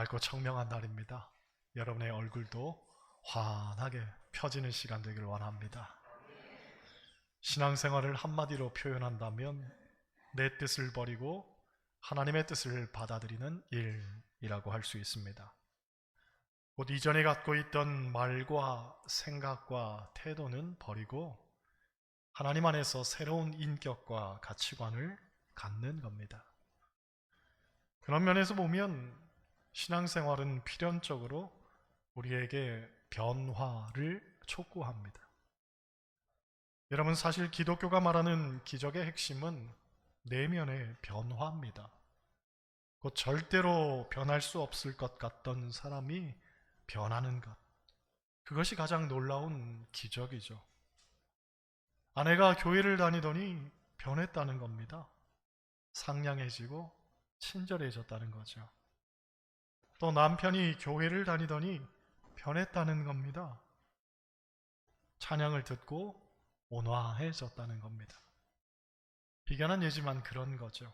맑고 청명한 날입니다. 여러분의 얼굴도 환하게 펴지는 시간 되길 원합니다. 신앙생활을 한마디로 표현한다면 내 뜻을 버리고 하나님의 뜻을 받아들이는 일이라고 할 수 있습니다. 곧 이전에 갖고 있던 말과 생각과 태도는 버리고 하나님 안에서 새로운 인격과 가치관을 갖는 겁니다. 그런 면에서 보면 신앙생활은 필연적으로 우리에게 변화를 촉구합니다. 여러분, 사실 기독교가 말하는 기적의 핵심은 내면의 변화입니다. 곧 절대로 변할 수 없을 것 같던 사람이 변하는 것, 그것이 가장 놀라운 기적이죠. 아내가 교회를 다니더니 변했다는 겁니다. 상냥해지고 친절해졌다는 거죠. 또 남편이 교회를 다니더니 변했다는 겁니다. 찬양을 듣고 온화해졌다는 겁니다. 비견한 예지만 그런 거죠.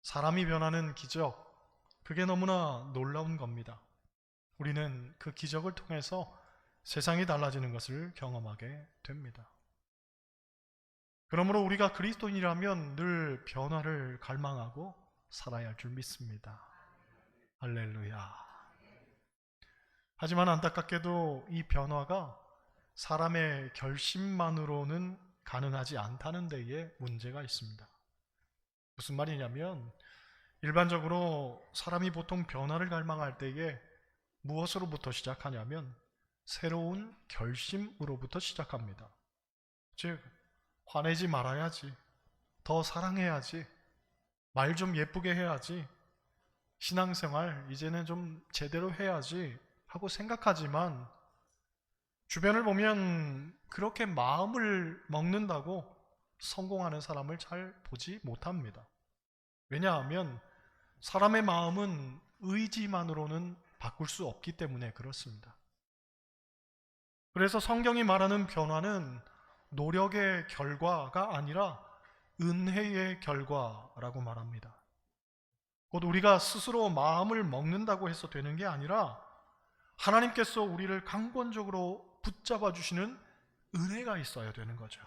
사람이 변하는 기적, 그게 너무나 놀라운 겁니다. 우리는 그 기적을 통해서 세상이 달라지는 것을 경험하게 됩니다. 그러므로 우리가 그리스도인이라면 늘 변화를 갈망하고 살아야 할 줄 믿습니다. 할렐루야. 하지만 안타깝게도 이 변화가 사람의 결심만으로는 가능하지 않다는 데에 문제가 있습니다. 무슨 말이냐면 일반적으로 사람이 보통 변화를 갈망할 때에 무엇으로부터 시작하냐면 새로운 결심으로부터 시작합니다. 즉, 화내지 말아야지, 더 사랑해야지, 말 좀 예쁘게 해야지, 신앙생활 이제는 좀 제대로 해야지 하고 생각하지만 주변을 보면 그렇게 마음을 먹는다고 성공하는 사람을 잘 보지 못합니다. 왜냐하면 사람의 마음은 의지만으로는 바꿀 수 없기 때문에 그렇습니다. 그래서 성경이 말하는 변화는 노력의 결과가 아니라 은혜의 결과라고 말합니다. 곧 우리가 스스로 마음을 먹는다고 해서 되는 게 아니라 하나님께서 우리를 강권적으로 붙잡아 주시는 은혜가 있어야 되는 거죠.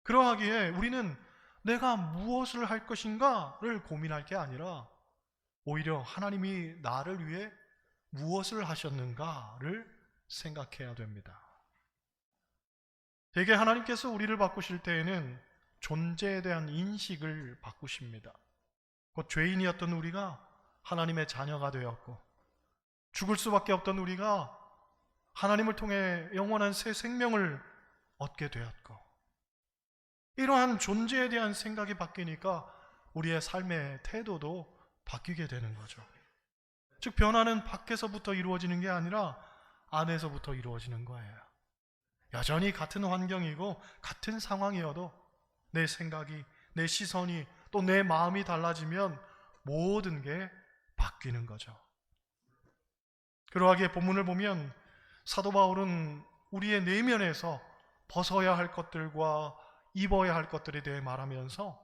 그러하기에 우리는 내가 무엇을 할 것인가를 고민할 게 아니라 오히려 하나님이 나를 위해 무엇을 하셨는가를 생각해야 됩니다. 대개 하나님께서 우리를 바꾸실 때에는 존재에 대한 인식을 바꾸십니다. 곧 죄인이었던 우리가 하나님의 자녀가 되었고 죽을 수밖에 없던 우리가 하나님을 통해 영원한 새 생명을 얻게 되었고 이러한 존재에 대한 생각이 바뀌니까 우리의 삶의 태도도 바뀌게 되는 거죠. 즉 변화는 밖에서부터 이루어지는 게 아니라 안에서부터 이루어지는 거예요. 여전히 같은 환경이고 같은 상황이어도 내 생각이, 내 시선이, 또 내 마음이 달라지면 모든 게 바뀌는 거죠. 그러하기에 본문을 보면 사도 바울은 우리의 내면에서 벗어야 할 것들과 입어야 할 것들에 대해 말하면서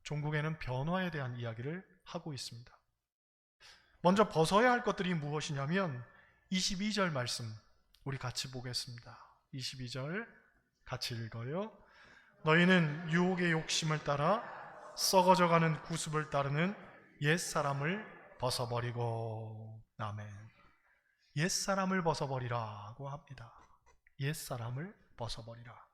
종국에는 변화에 대한 이야기를 하고 있습니다. 먼저 벗어야 할 것들이 무엇이냐면 22절 말씀 우리 같이 보겠습니다. 22절 같이 읽어요. 너희는 유혹의 욕심을 따라 썩어져가는 구습을 따르는 옛사람을 벗어버리고. 아멘. 옛사람을 벗어버리라고 합니다. 옛사람을 벗어버리라.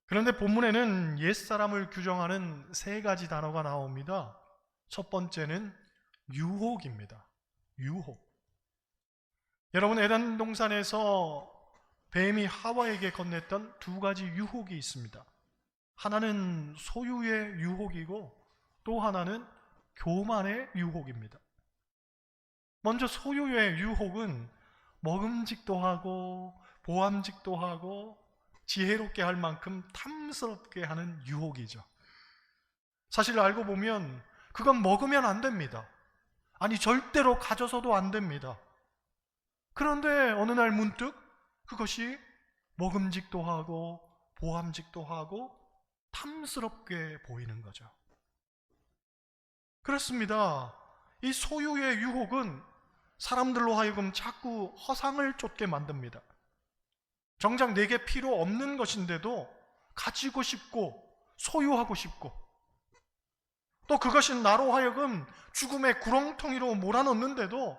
그런데 본문에는 옛사람을 규정하는 세 가지 단어가 나옵니다. 첫 번째는 유혹입니다. 유혹. 여러분, 에덴 동산에서 뱀이 하와에게 건넸던 두 가지 유혹이 있습니다. 하나는 소유의 유혹이고 또 하나는 교만의 유혹입니다. 먼저 소유의 유혹은 먹음직도 하고 보암직도 하고 지혜롭게 할 만큼 탐스럽게 하는 유혹이죠. 사실 알고 보면 그건 먹으면 안 됩니다. 아니 절대로 가져서도 안 됩니다. 그런데 어느 날 문득 그것이 먹음직도 하고 보암직도 하고 탐스럽게 보이는 거죠. 그렇습니다. 이 소유의 유혹은 사람들로 하여금 자꾸 허상을 쫓게 만듭니다. 정작 내게 필요 없는 것인데도 가지고 싶고 소유하고 싶고, 또 그것이 나로 하여금 죽음의 구렁텅이로 몰아넣는데도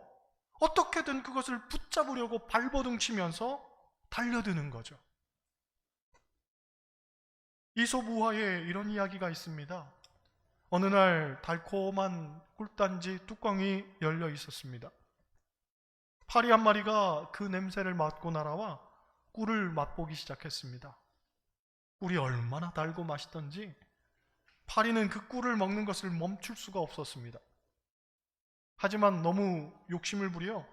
어떻게든 그것을 붙잡으려고 발버둥치면서 달려드는 거죠. 이솝우화에 이런 이야기가 있습니다. 어느 날 달콤한 꿀단지 뚜껑이 열려 있었습니다. 파리 한 마리가 그 냄새를 맡고 날아와 꿀을 맛보기 시작했습니다. 꿀이 얼마나 달고 맛있던지 파리는 그 꿀을 먹는 것을 멈출 수가 없었습니다. 하지만 너무 욕심을 부려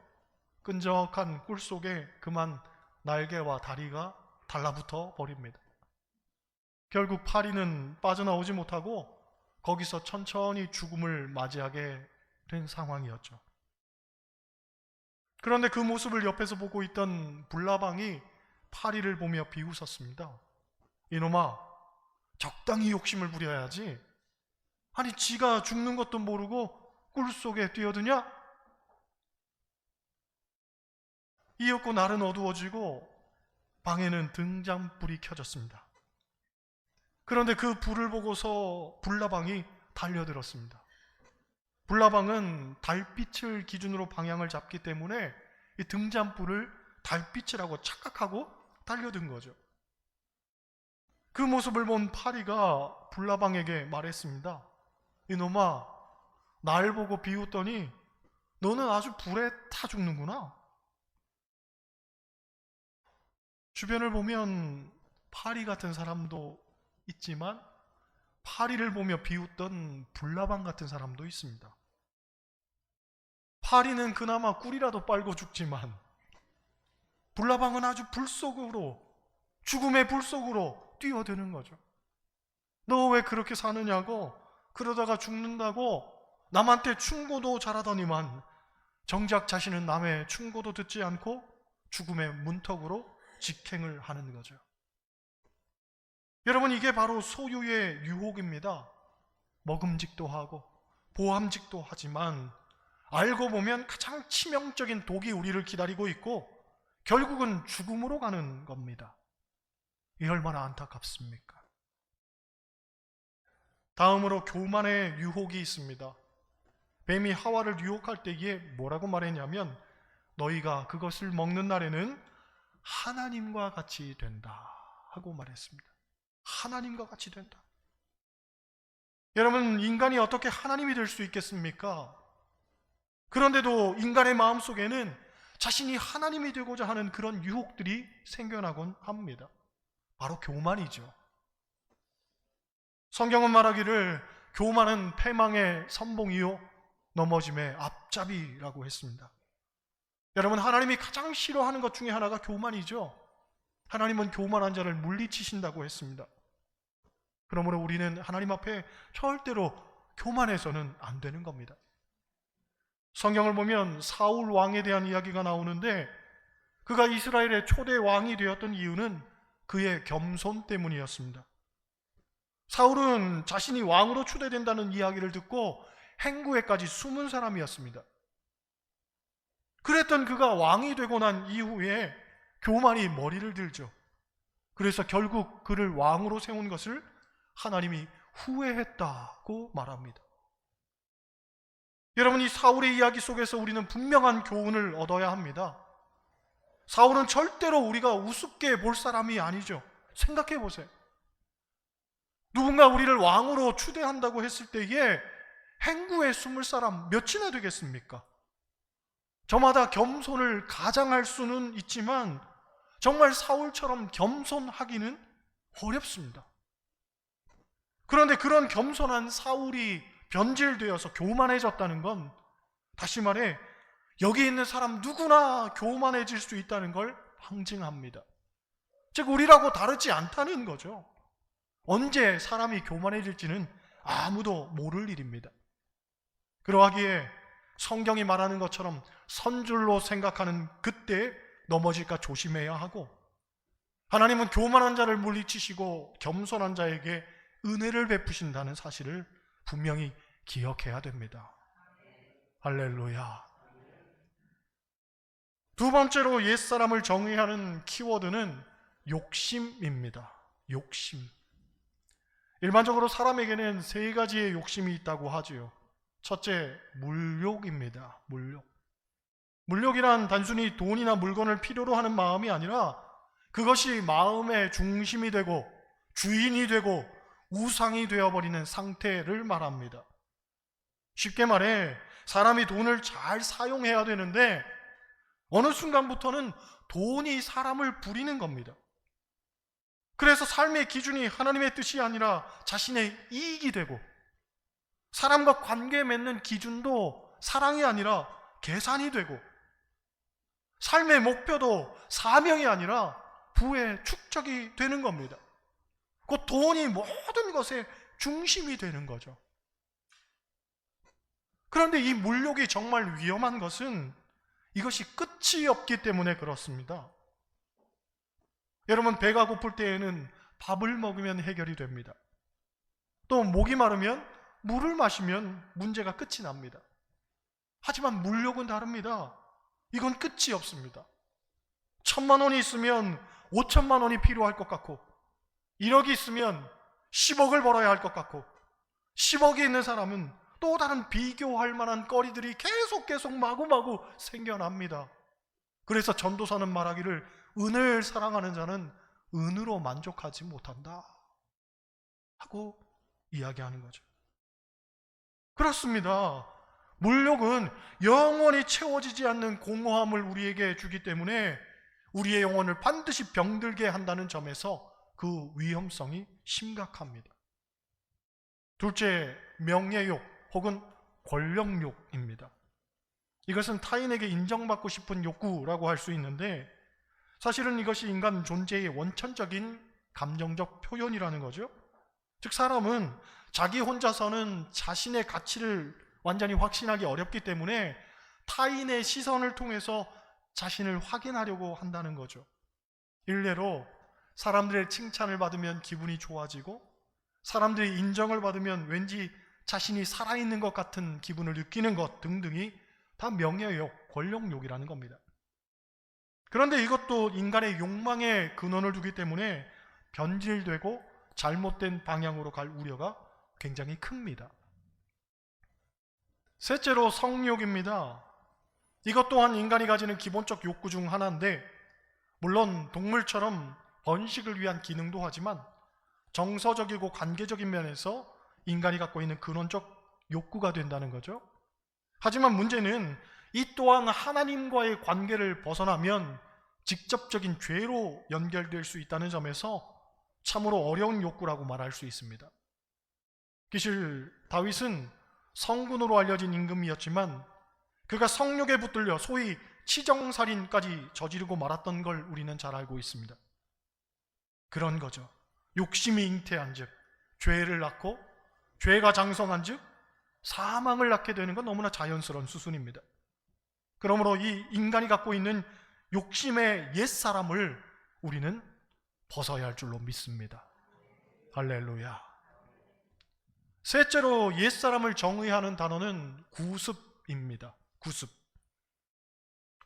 끈적한 꿀 속에 그만 날개와 다리가 달라붙어 버립니다. 결국 파리는 빠져나오지 못하고 거기서 천천히 죽음을 맞이하게 된 상황이었죠. 그런데 그 모습을 옆에서 보고 있던 불나방이 파리를 보며 비웃었습니다. 이놈아, 적당히 욕심을 부려야지. 아니, 지가 죽는 것도 모르고 꿀 속에 뛰어드냐? 이윽고 날은 어두워지고 방에는 등잔불이 켜졌습니다. 그런데 그 불을 보고서 불나방이 달려들었습니다. 불나방은 달빛을 기준으로 방향을 잡기 때문에 이 등잔불을 달빛이라고 착각하고 달려든 거죠. 그 모습을 본 파리가 불나방에게 말했습니다. 이놈아, 날 보고 비웃더니 너는 아주 불에 타 죽는구나. 주변을 보면 파리 같은 사람도 있지만 파리를 보며 비웃던 불나방 같은 사람도 있습니다. 파리는 그나마 꿀이라도 빨고 죽지만 불나방은 아주 불 속으로, 죽음의 불 속으로 뛰어드는 거죠. 너 왜 그렇게 사느냐고, 그러다가 죽는다고 남한테 충고도 잘하더니만 정작 자신은 남의 충고도 듣지 않고 죽음의 문턱으로 직행을 하는 거죠. 여러분, 이게 바로 소유의 유혹입니다. 먹음직도 하고 보암직도 하지만 알고 보면 가장 치명적인 독이 우리를 기다리고 있고 결국은 죽음으로 가는 겁니다. 이 얼마나 안타깝습니까? 다음으로 교만의 유혹이 있습니다. 뱀이 하와를 유혹할 때에 뭐라고 말했냐면 너희가 그것을 먹는 날에는 하나님과 같이 된다 하고 말했습니다. 하나님과 같이 된다. 여러분, 인간이 어떻게 하나님이 될 수 있겠습니까? 그런데도 인간의 마음속에는 자신이 하나님이 되고자 하는 그런 유혹들이 생겨나곤 합니다. 바로 교만이죠. 성경은 말하기를 교만은 패망의 선봉이요 넘어짐의 앞잡이라고 했습니다. 여러분, 하나님이 가장 싫어하는 것 중에 하나가 교만이죠. 하나님은 교만한 자를 물리치신다고 했습니다. 그러므로 우리는 하나님 앞에 절대로 교만해서는 안 되는 겁니다. 성경을 보면 사울 왕에 대한 이야기가 나오는데 그가 이스라엘의 초대 왕이 되었던 이유는 그의 겸손 때문이었습니다. 사울은 자신이 왕으로 추대된다는 이야기를 듣고 행구에까지 숨은 사람이었습니다. 그랬던 그가 왕이 되고 난 이후에 교만이 머리를 들죠. 그래서 결국 그를 왕으로 세운 것을 하나님이 후회했다고 말합니다. 여러분, 이 사울의 이야기 속에서 우리는 분명한 교훈을 얻어야 합니다. 사울은 절대로 우리가 우습게 볼 사람이 아니죠. 생각해 보세요. 누군가 우리를 왕으로 추대한다고 했을 때에 행구에 숨을 사람 몇이나 되겠습니까? 저마다 겸손을 가장할 수는 있지만 정말 사울처럼 겸손하기는 어렵습니다. 그런데 그런 겸손한 사울이 변질되어서 교만해졌다는 건 다시 말해 여기 있는 사람 누구나 교만해질 수 있다는 걸 상징합니다. 즉 우리라고 다르지 않다는 거죠. 언제 사람이 교만해질지는 아무도 모를 일입니다. 그러하기에 성경이 말하는 것처럼 선줄로 생각하는 그때 넘어질까 조심해야 하고 하나님은 교만한 자를 물리치시고 겸손한 자에게 은혜를 베푸신다는 사실을 분명히 기억해야 됩니다. 할렐루야. 두 번째로 옛사람을 정의하는 키워드는 욕심입니다. 욕심. 일반적으로 사람에게는 세 가지의 욕심이 있다고 하지요. 첫째, 물욕입니다. 물욕. 물욕이란 단순히 돈이나 물건을 필요로 하는 마음이 아니라 그것이 마음의 중심이 되고 주인이 되고 우상이 되어버리는 상태를 말합니다. 쉽게 말해 사람이 돈을 잘 사용해야 되는데 어느 순간부터는 돈이 사람을 부리는 겁니다. 그래서 삶의 기준이 하나님의 뜻이 아니라 자신의 이익이 되고 사람과 관계 맺는 기준도 사랑이 아니라 계산이 되고 삶의 목표도 사명이 아니라 부의 축적이 되는 겁니다. 그 돈이 모든 것의 중심이 되는 거죠. 그런데 이 물욕이 정말 위험한 것은 이것이 끝이 없기 때문에 그렇습니다. 여러분, 배가 고플 때에는 밥을 먹으면 해결이 됩니다. 또 목이 마르면 물을 마시면 문제가 끝이 납니다. 하지만 물욕은 다릅니다. 이건 끝이 없습니다. 1,000만 원이 있으면 5천만 원이 필요할 것 같고 1억이 있으면 10억을 벌어야 할 것 같고 10억이 있는 사람은 또 다른 비교할 만한 거리들이 계속 마구마구 생겨납니다. 그래서 전도사는 말하기를 은을 사랑하는 자는 은으로 만족하지 못한다 하고 이야기하는 거죠. 그렇습니다. 물욕은 영원히 채워지지 않는 공허함을 우리에게 주기 때문에 우리의 영혼을 반드시 병들게 한다는 점에서 그 위험성이 심각합니다. 둘째, 명예욕 혹은 권력욕입니다. 이것은 타인에게 인정받고 싶은 욕구라고 할 수 있는데 사실은 이것이 인간 존재의 원천적인 감정적 표현이라는 거죠. 즉 사람은 자기 혼자서는 자신의 가치를 완전히 확신하기 어렵기 때문에 타인의 시선을 통해서 자신을 확인하려고 한다는 거죠. 일례로 사람들의 칭찬을 받으면 기분이 좋아지고 사람들의 인정을 받으면 왠지 자신이 살아있는 것 같은 기분을 느끼는 것 등등이 다 명예욕, 권력욕이라는 겁니다. 그런데 이것도 인간의 욕망에 근원을 두기 때문에 변질되고 잘못된 방향으로 갈 우려가 굉장히 큽니다. 셋째로 성욕입니다. 이것 또한 인간이 가지는 기본적 욕구 중 하나인데 물론 동물처럼 번식을 위한 기능도 하지만 정서적이고 관계적인 면에서 인간이 갖고 있는 근원적 욕구가 된다는 거죠. 하지만 문제는 이 또한 하나님과의 관계를 벗어나면 직접적인 죄로 연결될 수 있다는 점에서 참으로 어려운 욕구라고 말할 수 있습니다. 기실 다윗은 성군으로 알려진 임금이었지만 그가 성욕에 붙들려 소위 치정살인까지 저지르고 말았던 걸 우리는 잘 알고 있습니다. 그런 거죠. 욕심이 잉태한 즉 죄를 낳고 죄가 장성한 즉 사망을 낳게 되는 건 너무나 자연스러운 수순입니다. 그러므로 이 인간이 갖고 있는 욕심의 옛사람을 우리는 벗어야 할 줄로 믿습니다. 할렐루야. 셋째로 옛사람을 정의하는 단어는 구습입니다. 구습.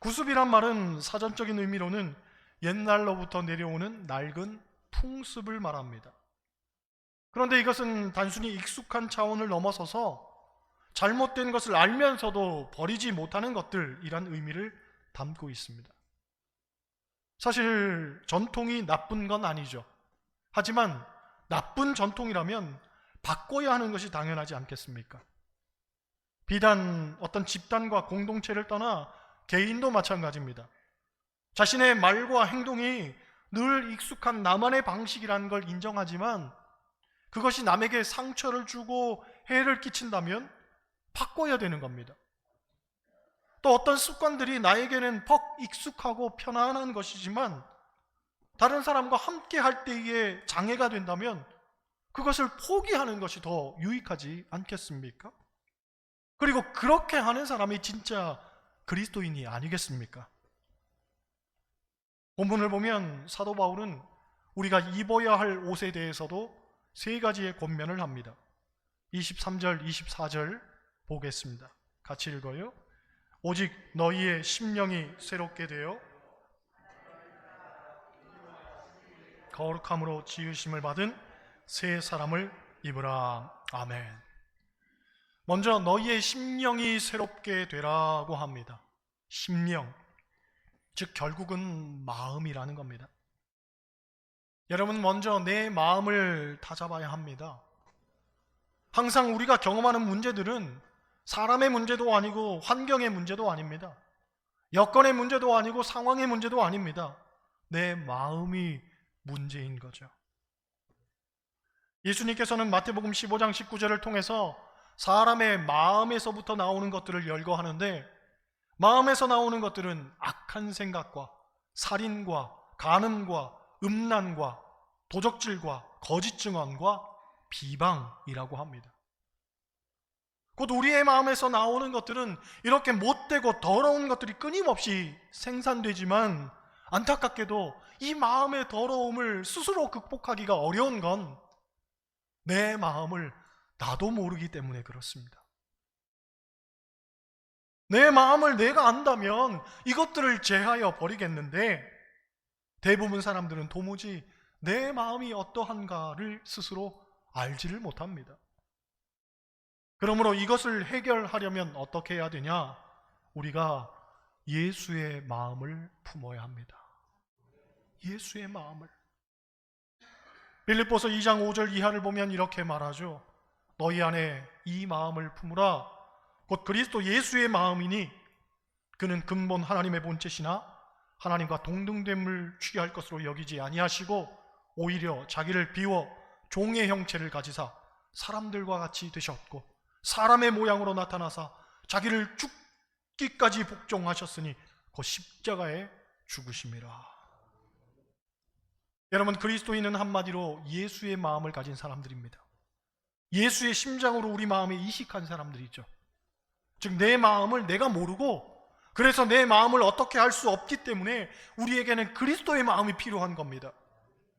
구습이란 말은 사전적인 의미로는 옛날로부터 내려오는 낡은 풍습을 말합니다. 그런데 이것은 단순히 익숙한 차원을 넘어서서 잘못된 것을 알면서도 버리지 못하는 것들이란 의미를 담고 있습니다. 사실 전통이 나쁜 건 아니죠. 하지만 나쁜 전통이라면 바꿔야 하는 것이 당연하지 않겠습니까? 비단 어떤 집단과 공동체를 떠나 개인도 마찬가지입니다. 자신의 말과 행동이 늘 익숙한 나만의 방식이라는 걸 인정하지만 그것이 남에게 상처를 주고 해를 끼친다면 바꿔야 되는 겁니다. 또 어떤 습관들이 나에게는 퍽 익숙하고 편안한 것이지만 다른 사람과 함께 할 때에 장애가 된다면 그것을 포기하는 것이 더 유익하지 않겠습니까? 그리고 그렇게 하는 사람이 진짜 그리스도인이 아니겠습니까? 본문을 보면 사도 바울은 우리가 입어야 할 옷에 대해서도 세 가지의 권면을 합니다. 23절, 24절 보겠습니다. 같이 읽어요. 오직 너희의 심령이 새롭게 되어 거룩함으로 지으심을 받은 새 사람을 입으라. 아멘. 먼저 너희의 심령이 새롭게 되라고 합니다. 심령, 즉 결국은 마음이라는 겁니다. 여러분, 먼저 내 마음을 다잡아야 합니다. 항상 우리가 경험하는 문제들은 사람의 문제도 아니고 환경의 문제도 아닙니다. 여건의 문제도 아니고 상황의 문제도 아닙니다. 내 마음이 문제인 거죠. 예수님께서는 마태복음 15장 19절을 통해서 사람의 마음에서부터 나오는 것들을 열거하는데, 마음에서 나오는 것들은 악한 생각과 살인과 간음과 음란과 도적질과 거짓 증언과 비방이라고 합니다. 곧 우리의 마음에서 나오는 것들은 이렇게 못되고 더러운 것들이 끊임없이 생산되지만, 안타깝게도 이 마음의 더러움을 스스로 극복하기가 어려운 건 내 마음을 나도 모르기 때문에 그렇습니다. 내 마음을 내가 안다면 이것들을 제하여 버리겠는데, 대부분 사람들은 도무지 내 마음이 어떠한가를 스스로 알지를 못합니다. 그러므로 이것을 해결하려면 어떻게 해야 되냐? 우리가 예수의 마음을 품어야 합니다. 예수의 마음을. 빌립보서 2장 5절 이하를 보면 이렇게 말하죠. 너희 안에 이 마음을 품으라. 곧 그리스도 예수의 마음이니 그는 근본 하나님의 본체시나 하나님과 동등됨을 취할 것으로 여기지 아니하시고 오히려 자기를 비워 종의 형체를 가지사 사람들과 같이 되셨고 사람의 모양으로 나타나사 자기를 죽기까지 복종하셨으니 그 십자가에 죽으심이라. 여러분, 그리스도인은 한마디로 예수의 마음을 가진 사람들입니다. 예수의 심장으로 우리 마음에 이식한 사람들이죠. 즉 내 마음을 내가 모르고, 그래서 내 마음을 어떻게 할 수 없기 때문에 우리에게는 그리스도의 마음이 필요한 겁니다.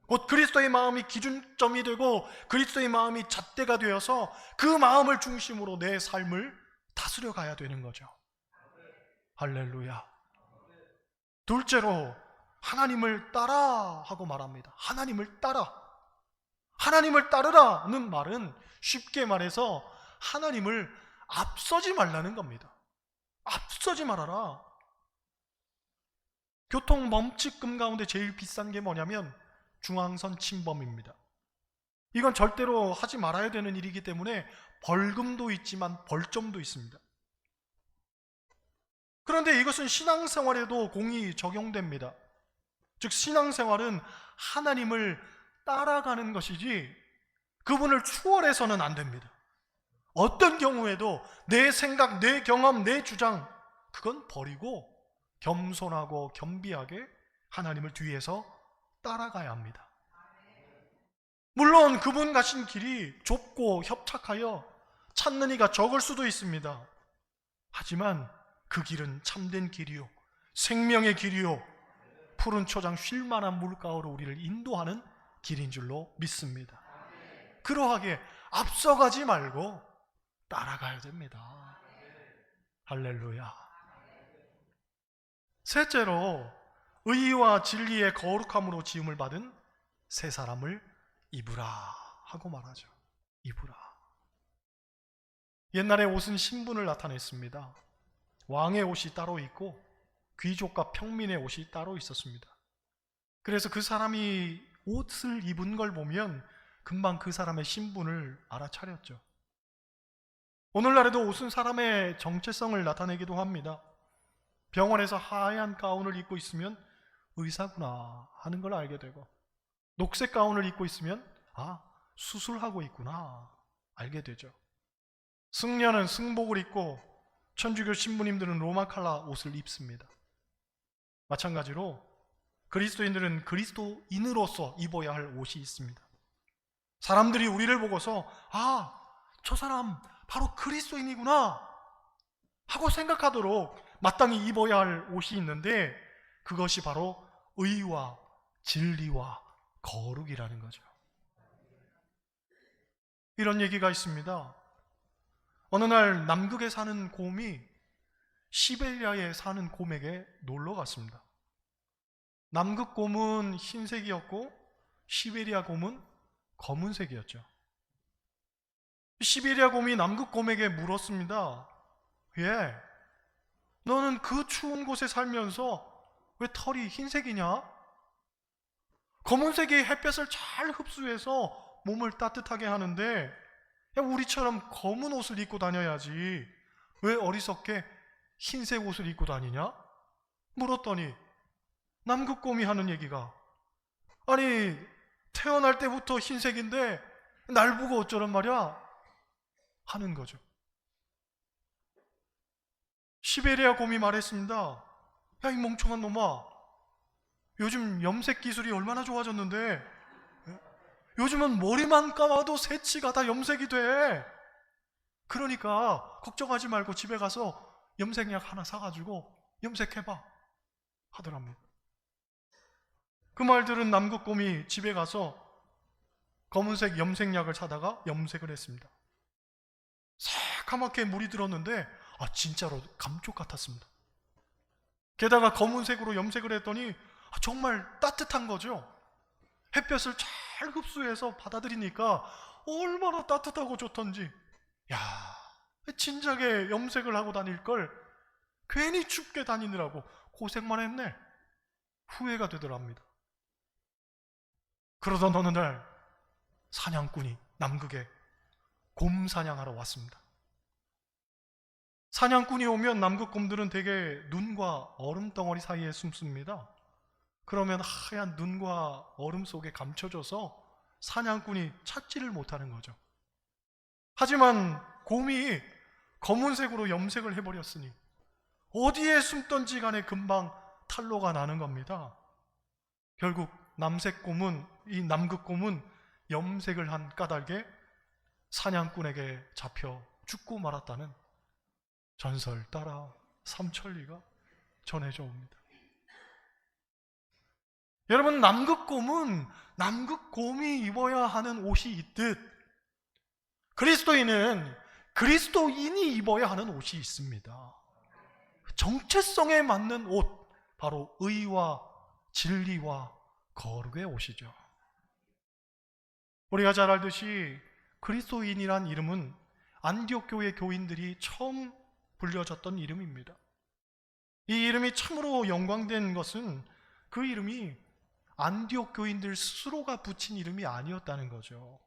곧 그리스도의 마음이 기준점이 되고 그리스도의 마음이 잣대가 되어서 그 마음을 중심으로 내 삶을 다스려 가야 되는 거죠. 할렐루야. 둘째로 하나님을 따라 하고 말합니다. 하나님을 따라. 하나님을 따르라는 말은 쉽게 말해서 하나님을 앞서지 말라는 겁니다. 앞서지 말아라. 교통 범칙금 가운데 제일 비싼 게 뭐냐면 중앙선 침범입니다. 이건 절대로 하지 말아야 되는 일이기 때문에 벌금도 있지만 벌점도 있습니다. 그런데 이것은 신앙생활에도 공히 적용됩니다. 즉 신앙생활은 하나님을 따라가는 것이지 그분을 추월해서는 안 됩니다. 어떤 경우에도 내 생각, 내 경험, 내 주장 그건 버리고 겸손하고 겸비하게 하나님을 뒤에서 따라가야 합니다. 물론 그분 가신 길이 좁고 협착하여 찾는 이가 적을 수도 있습니다. 하지만 그 길은 참된 길이요 생명의 길이요 푸른 초장 쉴만한 물가로 우리를 인도하는 길인 줄로 믿습니다. 그러하게 앞서가지 말고 따라가야 됩니다. 할렐루야. 셋째로 의와 진리의 거룩함으로 지음을 받은 새 사람을 입으라 하고 말하죠. 입으라. 옛날에 옷은 신분을 나타냈습니다. 왕의 옷이 따로 있고 귀족과 평민의 옷이 따로 있었습니다. 그래서 그 사람이 옷을 입은 걸 보면 금방 그 사람의 신분을 알아차렸죠. 오늘날에도 옷은 사람의 정체성을 나타내기도 합니다. 병원에서 하얀 가운을 입고 있으면 의사구나 하는 걸 알게 되고, 녹색 가운을 입고 있으면 수술하고 있구나 알게 되죠. 승려는 승복을 입고 천주교 신부님들은 로마 칼라 옷을 입습니다. 마찬가지로 그리스도인들은 그리스도인으로서 입어야 할 옷이 있습니다. 사람들이 우리를 보고서 저 사람 바로 그리스도인이구나 하고 생각하도록 마땅히 입어야 할 옷이 있는데 그것이 바로 의와 진리와 거룩이라는 거죠. 이런 얘기가 있습니다. 어느 날 남극에 사는 곰이 시베리아에 사는 곰에게 놀러 갔습니다. 남극 곰은 흰색이었고 시베리아 곰은 검은색이었죠. 시베리아 곰이 남극 곰에게 물었습니다. 예, 너는 그 추운 곳에 살면서 왜 털이 흰색이냐? 검은색이 햇볕을 잘 흡수해서 몸을 따뜻하게 하는데 야, 우리처럼 검은 옷을 입고 다녀야지 왜 어리석게 흰색 옷을 입고 다니냐? 물었더니 남극곰이 하는 얘기가 아니 태어날 때부터 흰색인데 날 보고 어쩌란 말이야? 하는 거죠. 시베리아 곰이 말했습니다. 야, 이 멍청한 놈아, 요즘 염색 기술이 얼마나 좋아졌는데 요즘은 머리만 감아도 새치가 다 염색이 돼. 그러니까 걱정하지 말고 집에 가서 염색약 하나 사가지고 염색해봐 하더랍니다. 그 말 들은 남극곰이 집에 가서 검은색 염색약을 사다가 염색을 했습니다. 새카맣게 물이 들었는데 진짜로 감쪽 같았습니다. 게다가 검은색으로 염색을 했더니 정말 따뜻한 거죠. 햇볕을 잘 흡수해서 받아들이니까 얼마나 따뜻하고 좋던지. 야, 진작에 염색을 하고 다닐 걸 괜히 춥게 다니느라고 고생만 했네. 후회가 되더랍니다. 그러던 어느 날 사냥꾼이 남극에 곰 사냥하러 왔습니다. 사냥꾼이 오면 남극 곰들은 대개 눈과 얼음 덩어리 사이에 숨습니다. 그러면 하얀 눈과 얼음 속에 감춰져서 사냥꾼이 찾지를 못하는 거죠. 하지만 곰이 검은색으로 염색을 해버렸으니 어디에 숨던지 간에 금방 탄로가 나는 겁니다. 결국 이 남극곰은 염색을 한 까닭에 사냥꾼에게 잡혀 죽고 말았다는 전설 따라 삼천리가 전해져 옵니다. 여러분, 남극곰은 남극곰이 입어야 하는 옷이 있듯 그리스도인은 그리스도인이 입어야 하는 옷이 있습니다. 정체성에 맞는 옷, 바로 의와 진리와 거룩의 옷이죠. 우리가 잘 알듯이 그리스도인이란 이름은 안디옥 교회 교인들이 처음 불려졌던 이름입니다. 이 이름이 참으로 영광된 것은 그 이름이 안디옥 교인들 스스로가 붙인 이름이 아니었다는 거죠.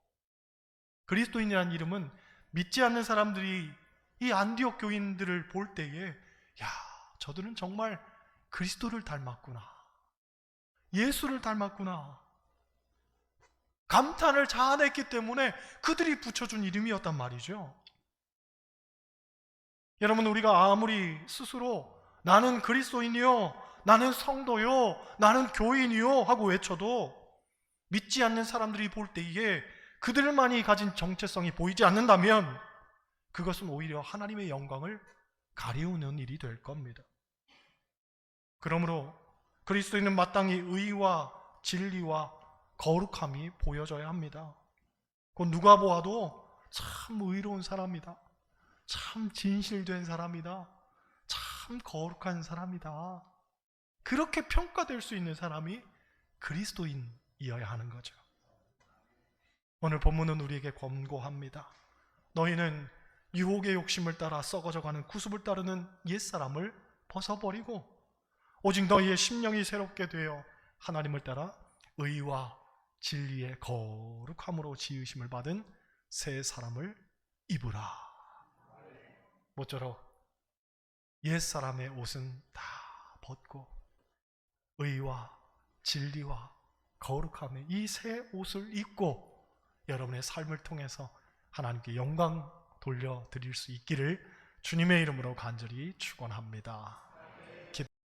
그리스도인이라는 이름은 믿지 않는 사람들이 이 안디옥 교인들을 볼 때에 야, 저들은 정말 그리스도를 닮았구나, 예수를 닮았구나 감탄을 자아냈기 때문에 그들이 붙여준 이름이었단 말이죠. 여러분, 우리가 아무리 스스로 나는 그리스도인이요, 나는 성도요, 나는 교인이요 하고 외쳐도 믿지 않는 사람들이 볼 때에 그들만이 가진 정체성이 보이지 않는다면 그것은 오히려 하나님의 영광을 가리우는 일이 될 겁니다. 그러므로 그리스도인은 마땅히 의와 진리와 거룩함이 보여져야 합니다. 곧 누가 보아도 참 의로운 사람이다, 참 진실된 사람이다, 참 거룩한 사람이다, 그렇게 평가될 수 있는 사람이 그리스도인이어야 하는 거죠. 오늘 본문은 우리에게 권고합니다. 너희는 유혹의 욕심을 따라 썩어져가는 구습을 따르는 옛사람을 벗어버리고 오직 너희의 심령이 새롭게 되어 하나님을 따라 의와 진리의 거룩함으로 지으심을 받은 새 사람을 입으라. 모쪼록 옛사람의 옷은 다 벗고 의와 진리와 거룩함의 이 새 옷을 입고 여러분의 삶을 통해서 하나님께 영광 돌려드릴 수 있기를 주님의 이름으로 간절히 축원합니다.